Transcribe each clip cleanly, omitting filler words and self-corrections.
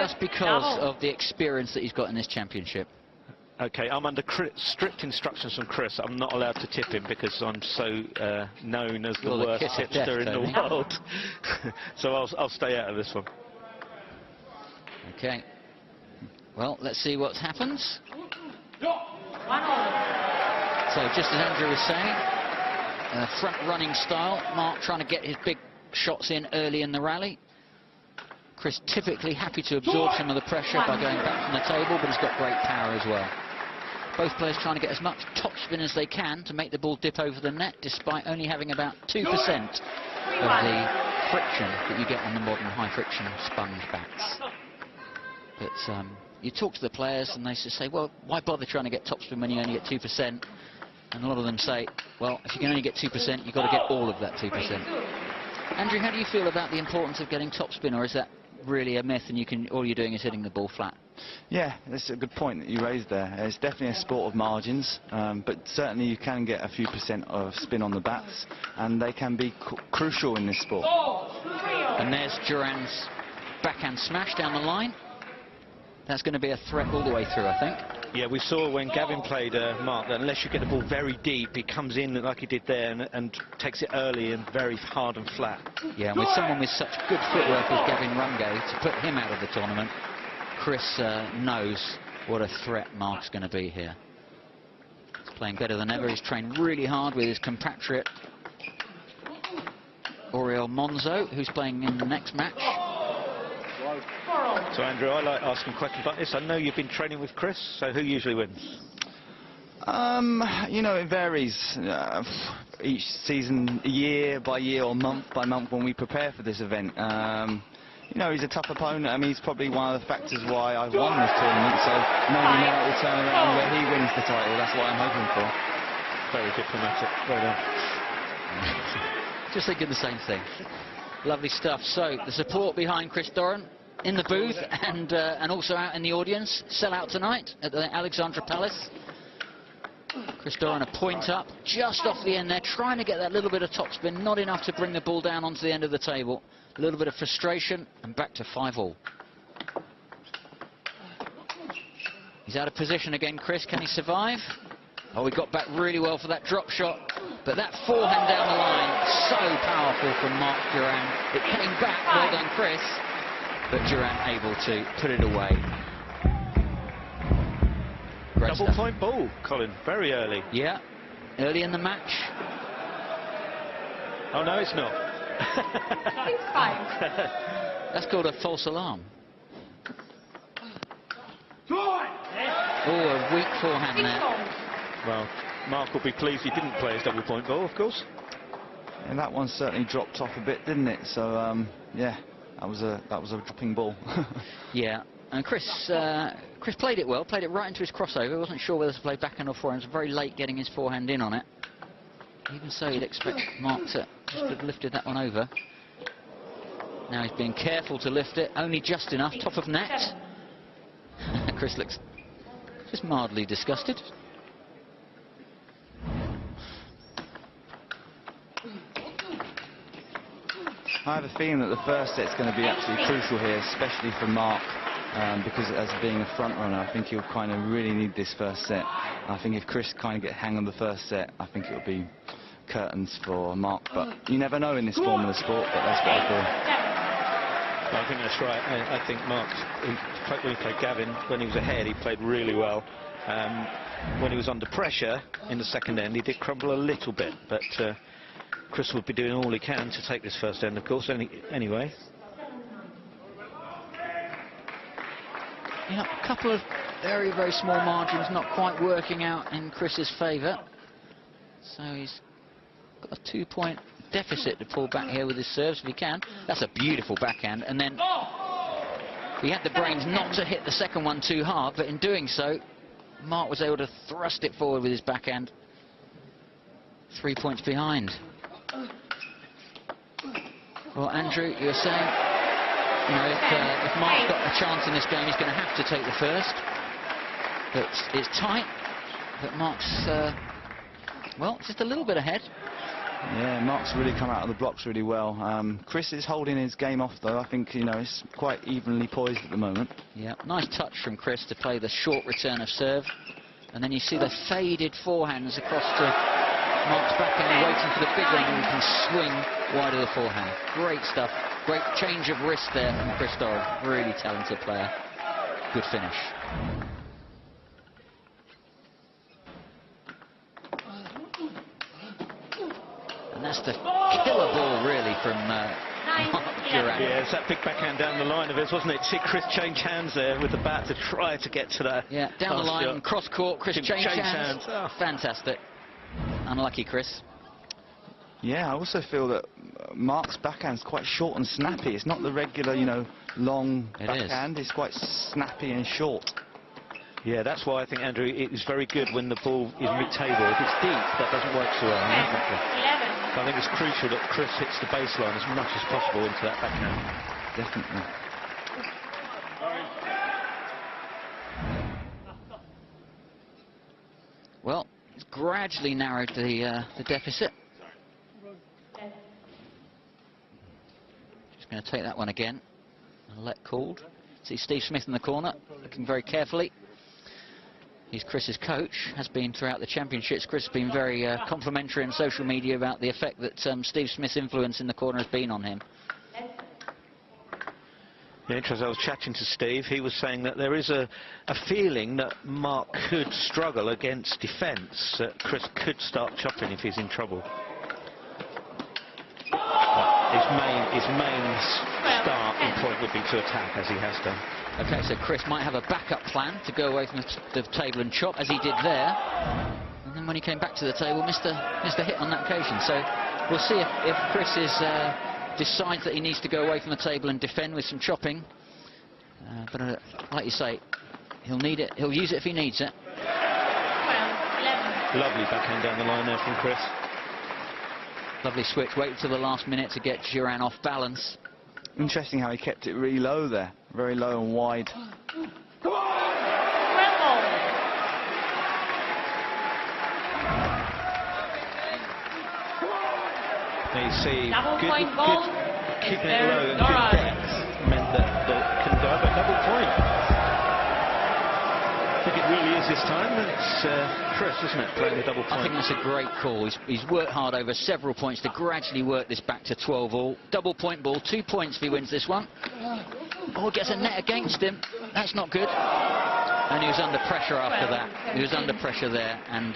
just because of the experience that he's got in this championship. Okay, I'm under strict instructions from Chris. I'm not allowed to tip him because I'm so known as the worst tipster in the world. So I'll stay out of this one. Okay. Well, let's see what happens. So just as Andrew was saying, front-running style. Mark trying to get his big shots in early in the rally. Chris typically happy to absorb some of the pressure by going back from the table, but he's got great power as well. Both players trying to get as much topspin as they can to make the ball dip over the net, despite only having about 2% of the friction that you get on the modern high-friction sponge bats. But you talk to the players and they just say, well, why bother trying to get topspin when you only get 2%? And a lot of them say, well, if you can only get 2%, you've got to get all of that 2%. Andrew, how do you feel about the importance of getting topspin, or is that really a myth and all you're doing is hitting the ball flat? Yeah, that's a good point that you raised there. It's definitely a sport of margins, but certainly you can get a few % of spin on the bats, and they can be crucial in this sport. And there's Duran's backhand smash down the line. That's going to be a threat all the way through, I think. Yeah, we saw when Gavin played Mark that unless you get the ball very deep, he comes in like he did there and takes it early and very hard and flat. Yeah, and with someone with such good footwork as Gavin Rungay, to put him out of the tournament, Chris knows what a threat Mark's going to be here. He's playing better than ever. He's trained really hard with his compatriot Oriol Monzo, who's playing in the next match. So Andrew, I like asking questions like this. I know you've been training with Chris, so who usually wins? You know, it varies each season, year by year or month by month when we prepare for this event. You know, he's a tough opponent. I mean, he's probably one of the factors why I won this tournament, so maybe now it will turn around where he wins the title. That's what I'm hoping for. Very diplomatic. Well done. Just thinking the same thing. Lovely stuff. So the support behind Chris Doran in the booth and also out in the audience. Sell out tonight at the Alexandra Palace. Chris Doran a point up, just off the end there, trying to get that little bit of topspin, not enough to bring the ball down onto the end of the table. A little bit of frustration, and back to 5-all. He's out of position again, Chris. Can he survive? Oh, he got back really well for that drop shot, but that forehand down the line, so powerful from Mark Duran. It came back, well done, Chris, but Duran able to put it away. Great Double stuff. point ball, Colin, very early. Yeah, early in the match. Oh, no, it's not. It's fine. That's called a false alarm. Oh, a weak forehand there. Well, Mark will be pleased he didn't play his double point ball, of course. And that one certainly dropped off a bit, didn't it? So, yeah, that was a dropping ball. Yeah, and Chris played it well, played it right into his crossover. Wasn't sure whether to play backhand or forehand. Was very late getting his forehand in on it. Even so, you'd expect Mark to just have lifted that one over. Now he's being careful to lift it, only just enough, top of net. Chris looks just mildly disgusted. I have a feeling that the first set's going to be absolutely crucial here, especially for Mark, because as being a front runner, I think he'll kind of really need this first set. I think if Chris kind of get hang on the first set, I think it'll be curtains for Mark. But you never know in this form of the sport, but that's what I feel. I think that's right. I think Mark, when he played Gavin, when he was ahead, he played really well. When he was under pressure in the second end, he did crumble a little bit, but Chris will be doing all he can to take this first end, of course, anyway. You know, a couple of very, very small margins not quite working out in Chris's favour. So he's got a 2-point deficit to pull back here with his serves if he can. That's a beautiful backhand. And then he had the brains not to hit the second one too hard, but in doing so, Mark was able to thrust it forward with his backhand. 3 points behind. Well, Andrew, you were saying, you know, if Mark's got a chance in this game, he's going to have to take the first. But it's tight. But Mark's, well, just a little bit ahead. Yeah, Mark's really come out of the blocks really well. Chris is holding his game off though. I think, you know, it's quite evenly poised at the moment. Yeah, nice touch from Chris to play the short return of serve. And then you see the faded forehands across to Mark's backhand, waiting for the big one, and he can swing wide of the forehand. Great stuff. Great change of wrist there from Chris Doran. Really talented player. Good finish. And that's the killer ball, really, from Mark Duran. Yeah, it's that big backhand down the line of his, wasn't it? See Chris change hands there with the bat to try to get to that. Yeah, down the line, shot. cross court, Chris changed hands. Oh. Fantastic. Unlucky, Chris. Yeah, I also feel that Mark's backhand's quite short and snappy. It's not the regular, you know, long backhand. It's quite snappy and short. Yeah, that's why I think, Andrew, it is very good when the ball is mid-table. If it's deep, that doesn't work so well. So I think it's crucial that Chris hits the baseline as much as possible into that backhand. Definitely. Well, it's gradually narrowed the deficit. Just going to take that one again. And let called. See Steve Smith in the corner, looking very carefully. He's Chris's coach, has been throughout the championships. Chris has been very complimentary on social media about the effect that Steve Smith's influence in the corner has been on him. Yeah, interesting. I was chatting to Steve. He was saying that there is a feeling that Mark could struggle against defence, that Chris could start chopping if he's in trouble. His main starting point would be to attack, as he has done. Okay, so Chris might have a backup plan to go away from the table and chop, as he did there. And then when he came back to the table, missed a hit on that occasion. So we'll see if Chris decides that he needs to go away from the table and defend with some chopping. But like you say, he'll need it. He'll use it if he needs it. Lovely backhand down the line there from Chris. Lovely switch. Wait till the last minute to get Duran off balance. Interesting how he kept it really low there. Very low and wide. Now you see, good keeping it low and good depth meant that can go, but double point. I think it really is this time. It's Chris, isn't it, playing the double point? I think that's a great call. He's worked hard over several points to gradually work this back to 12 all. Double point ball, 2 points if he wins this one. Oh, gets a net against him. That's not good. And he was under pressure after that. He was under pressure there and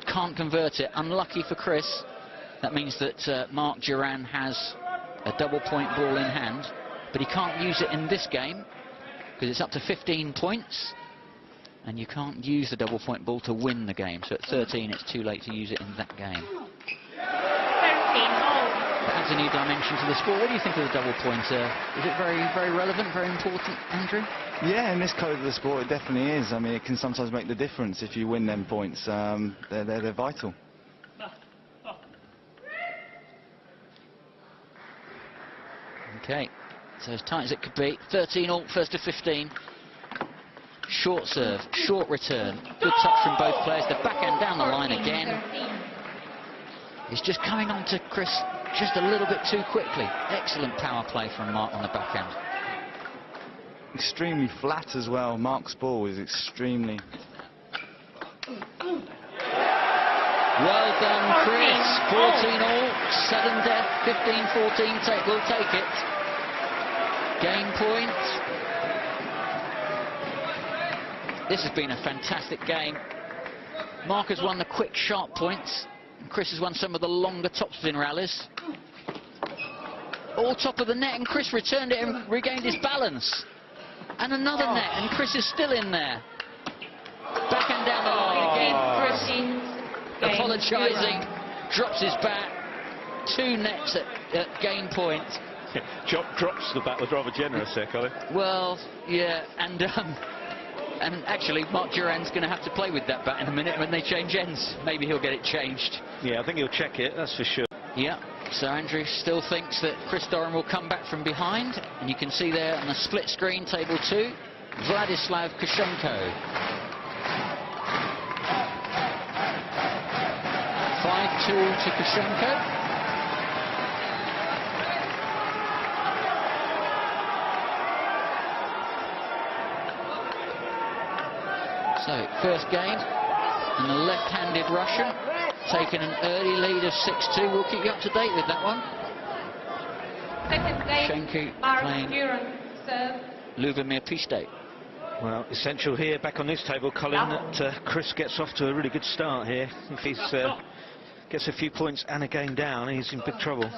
can't convert it. Unlucky for Chris. That means that Mark Duran has a double point ball in hand, but he can't use it in this game because it's up to 15 points. And you can't use the double point ball to win the game. So at 13, it's too late to use it in that game. That adds a new dimension to the sport. What do you think of the double pointer? Is it very, very relevant, very important, Andrew? Yeah, in this code of the sport, it definitely is. I mean, it can sometimes make the difference if you win them points. They're vital. Okay, so as tight as it could be. 13 all, first to 15. Short serve, short return, good touch from both players. The backhand down the line again. He's just coming on to Chris just a little bit too quickly. Excellent power play from Mark on the backhand. Extremely flat as well. Mark's ball is extremely... Well done, Chris. 14 all, sudden death, 15-14, we'll take it. Game point. This has been a fantastic game. Mark has won the quick, sharp points. And Chris has won some of the longer topspin rallies. All top of the net, and Chris returned it and regained his balance. And another net, and Chris is still in there. Backhand down the line again. Chris apologising, drops his bat. 2 nets at game point. Drops the bat was rather generous there, Colin. Well, yeah, and actually, Mark Duran's going to have to play with that bat in a minute when they change ends. Maybe he'll get it changed. Yeah, I think he'll check it, that's for sure. Yeah, so Andrew still thinks that Chris Doran will come back from behind. And you can see there on the split screen, table 2, Vladislav Kushenko. tool to Kushenko. So, first game, and the left-handed Russian taking an early lead of 6-2. We'll keep you up to date with that one. Second game, Kushenko playing Doran-Duran serve. Lubomir Piste. Well, essential here, back on this table, Colin, that Chris gets off to a really good start here. If he gets a few points and a game down, he's in big trouble.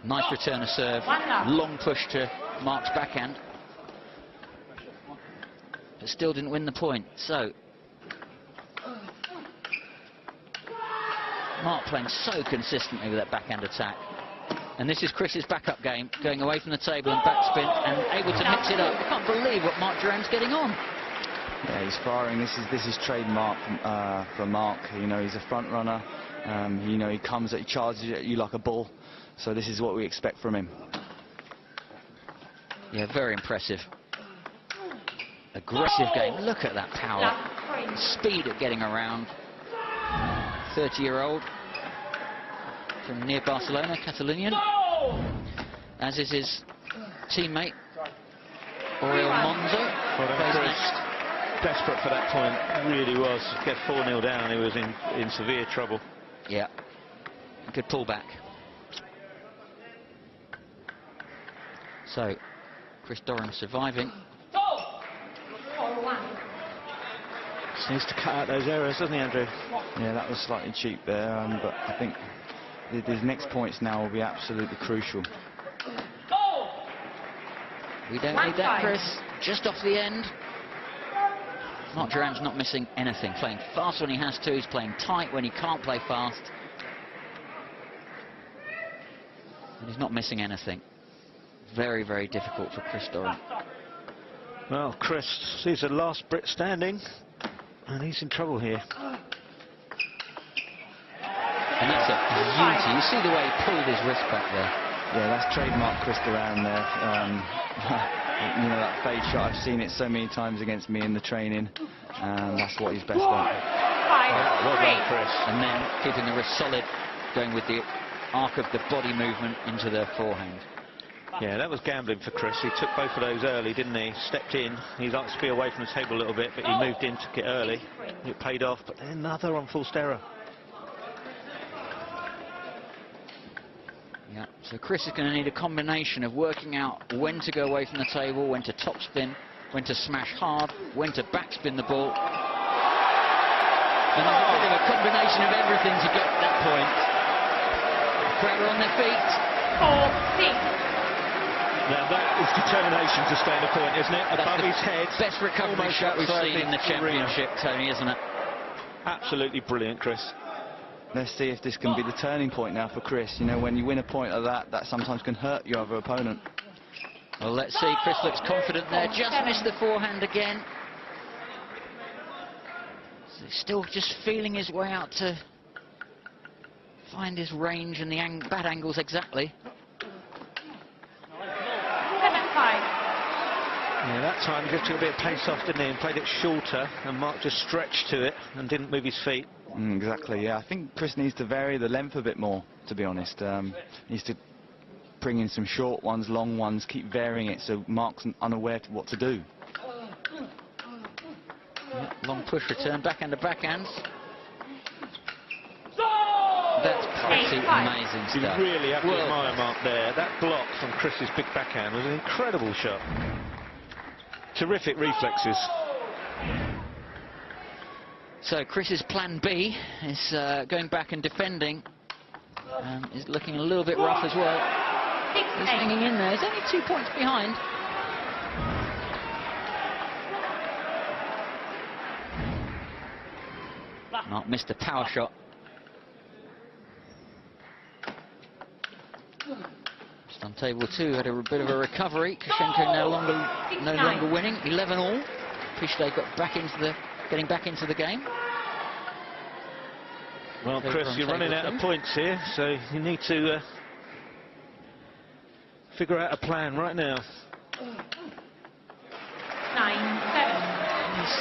Nice return of serve, long push to Mark's backhand, but still didn't win the point. So Mark playing so consistently with that backhand attack. And this is Chris's backup game, going away from the table and backspin and able to mix it up. I can't believe what Mark Duran's getting on. Yeah, he's firing. This is trademark for Mark. You know, he's a front runner. You know, he charges at you like a bull. So this is what we expect from him. Yeah, very impressive. Aggressive game. Look at that power. Speed at getting around. 30-year-old. From near Barcelona, Catalonian, as is his teammate Oriol Monzo. Well, desperate for that point, really was. Get 4-0 down, he was in severe trouble. Yeah, good pullback. So, Chris Doran surviving. Just needs to cut out those errors, doesn't he, Andrew? Yeah, that was slightly cheap there, but I think his next points now will be absolutely crucial. We don't need that, Chris. Just off the end. Mark Duran's not missing anything. Playing fast when he has to. He's playing tight when he can't play fast. And he's not missing anything. Very, very difficult for Chris Doran. Well, Chris, he's the last Brit standing, and he's in trouble here. And that's a beauty. You see the way he pulled his wrist back there. Yeah, that's trademark Chris Doran there. You know, that fade shot, I've seen it so many times against me in the training, and that's what he's best at. Well done, Chris. And then keeping the wrist solid, going with the arc of the body movement into the forehand. Yeah, that was gambling for Chris. He took both of those early, didn't he? Stepped in. He likes to be away from the table a little bit, but he moved in, took it early. It paid off, but then another unforced error. Yeah, so Chris is going to need a combination of working out when to go away from the table, when to topspin, when to smash hard, when to backspin the ball. And a bit of a combination of everything to get to that point. The crowd are on their feet. 4-6. Now that is determination to stay in the point, isn't it? Above his head. Best recovery shot we've seen in the championship, Tony, isn't it? Absolutely brilliant, Chris. Let's see if this can be the turning point now for Chris. You know, when you win a point like that, that sometimes can hurt your other opponent. Well, let's see. Chris looks confident there. Just missed the forehand again. So he's still just feeling his way out to find his range and the bad angles exactly. 7-5. Yeah, that time he just took a bit of pace off, didn't he, and played it shorter, and Mark just stretched to it and didn't move his feet. Exactly, yeah. I think Chris needs to vary the length a bit more, to be honest. Needs to bring in some short ones, long ones, keep varying it so Mark's unaware of what to do. Yeah, long push return, backhand to backhands. That's pretty amazing stuff. You really have to admire Mark there. That block from Chris's big backhand was an incredible shot. Terrific reflexes. So Chris's plan B is going back and defending. Is looking a little bit rough as well. He's hanging in there. He's only 2 points behind. Mark missed a power shot. Just on table 2, had a bit of a recovery. Kushenko no longer winning. 11 all. Piste got back into getting back into the game. Well, Chris, you're running out of points here, so you need to figure out a plan right now. 9-7. He's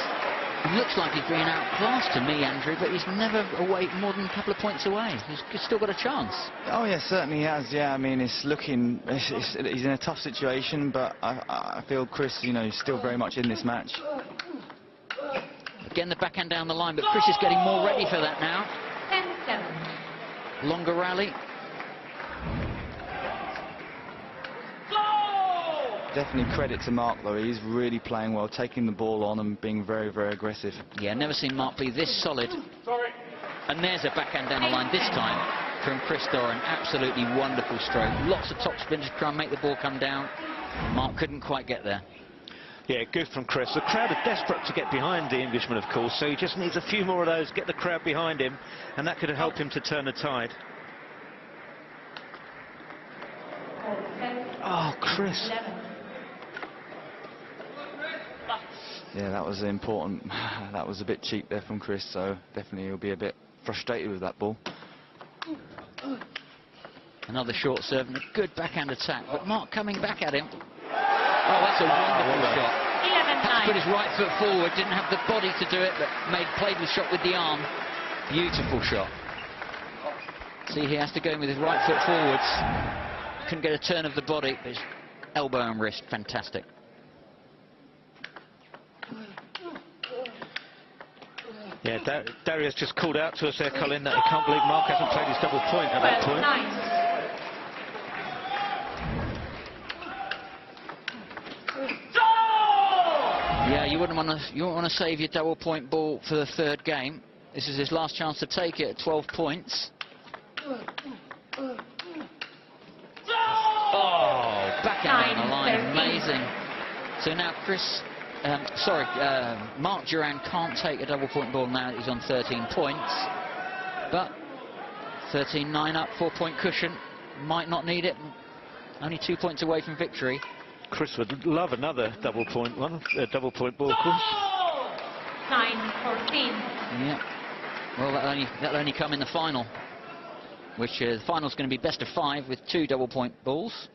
looks like he's being outclassed to me, Andrew, but he's never away more than a couple of points away. He's still got a chance. Oh, yes, certainly he has, yeah. I mean, he's in a tough situation, but I feel Chris, you know, is still very much in this match. Again, the backhand down the line, but Chris is getting more ready for that now. 10-7. Longer rally. Definitely credit to Mark, though. He's really playing well, taking the ball on and being very, very aggressive. Yeah, never seen Mark be this solid. And there's a backhand down the line this time from Chris Doran. Absolutely wonderful stroke. Lots of top spin to try and make the ball come down. Mark couldn't quite get there. Yeah, good from Chris. The crowd are desperate to get behind the Englishman, of course, so he just needs a few more of those, get the crowd behind him, and that could have helped him to turn the tide. Oh, Chris. Yeah, that was important. That was a bit cheap there from Chris, so definitely he'll be a bit frustrated with that ball. Another short serve and a good backhand attack, but Mark coming back at him. Oh, that's a wonderful shot. 11-9. Had to put his right foot forward, didn't have the body to do it, but played the shot with the arm. Beautiful shot. See, he has to go in with his right foot forwards. Couldn't get a turn of the body, but his elbow and wrist, fantastic. Yeah, Darius just called out to us there, Colin, that he can't believe Mark hasn't played his double point at that point. 12-9. Yeah, you wouldn't want to save your double point ball for the third game. This is his last chance to take it at 12 points. Oh, backhand down the line, amazing. So now Mark Duran can't take a double point ball now that he's on 13 points. But 13-9 up, 4-point cushion, might not need it. Only 2 points away from victory. Chris would love another double point one, double point ball, of course. 9-14. Yeah. Well, that'll only come in the final, which the final's going to be best of 5 with 2 double point balls.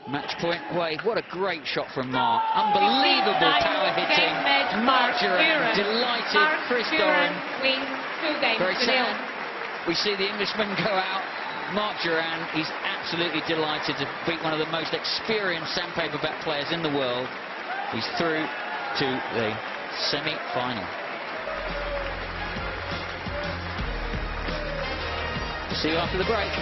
Match point away. What a great shot from Mark. Unbelievable power hitting. Mark Duran delighted. Chris Doran very sad. We see the Englishman go out. Mark Duran, he's absolutely delighted to beat one of the most experienced sandpaper bat players in the world. He's through to the semi-final. See you after the break.